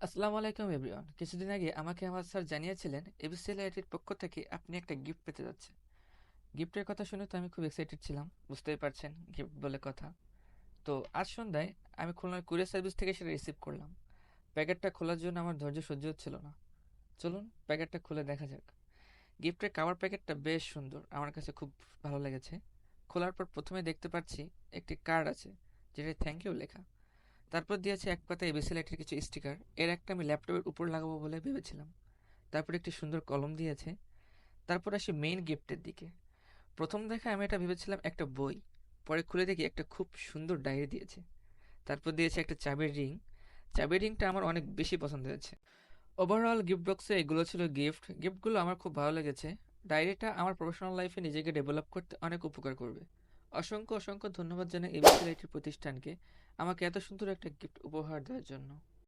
আসসালামু আলাইকুম এভরিওয়ান। কিছুদিন আগে আমাকে আমার স্যার জানিয়েছিলেন এবিসিএলআইটির পক্ষ থেকে আপনি একটা গিফট পেতে যাচ্ছেন। গিফটের কথা শুনে তো আমি খুব এক্সাইটেড ছিলাম, বুঝতেই পারছেন গিফট বলে কথা। তো আজ সন্ধ্যায় আমি খুলনার কুরিয়ার সার্ভিস থেকে সেটা রিসিভ করলাম। প্যাকেটটা খোলার জন্য আমার ধৈর্য সহ্য হচ্ছিল না। চলুন প্যাকেটটা খুলে দেখা যাক। গিফটের কাভার প্যাকেটটা বেশ সুন্দর, আমার কাছে খুব ভালো লেগেছে। খোলার পর প্রথমে দেখতে পাচ্ছি একটি কার্ড আছে, যেটা থ্যাংক ইউ লেখা। তারপর দিয়েছে এক পাতা এবিসিএলআইটির কিছু স্টিকার। এর একটা আমি ল্যাপটপের উপর লাগাবো বলে ভেবেছিলাম। তারপর একটি সুন্দর কলম দিয়েছে। তারপর আসি মেইন গিফটের দিকে। প্রথম দেখায় আমি এটা ভেবেছিলাম একটা বই, পরে খুলে দেখি একটা খুব সুন্দর ডায়েরি দিয়েছে। তারপর দিয়েছে একটা চাবির রিং। চাবির রিংটা আমার অনেক বেশি পছন্দ হয়েছে। ওভারঅল গিফট বক্সে এগুলো ছিল গিফট। গিফটগুলো আমার খুব ভালো লেগেছে। ডায়েরিটা আমার প্রফেশনাল লাইফে নিজেকে ডেভেলপ করতে অনেক উপকার করবে। অসংখ্য অসংখ্য ধন্যবাদ জানাই এবিসি লাইটের প্রতিষ্ঠানকে আমাকে এত সুন্দর একটা গিফট উপহার দেওয়ার জন্য।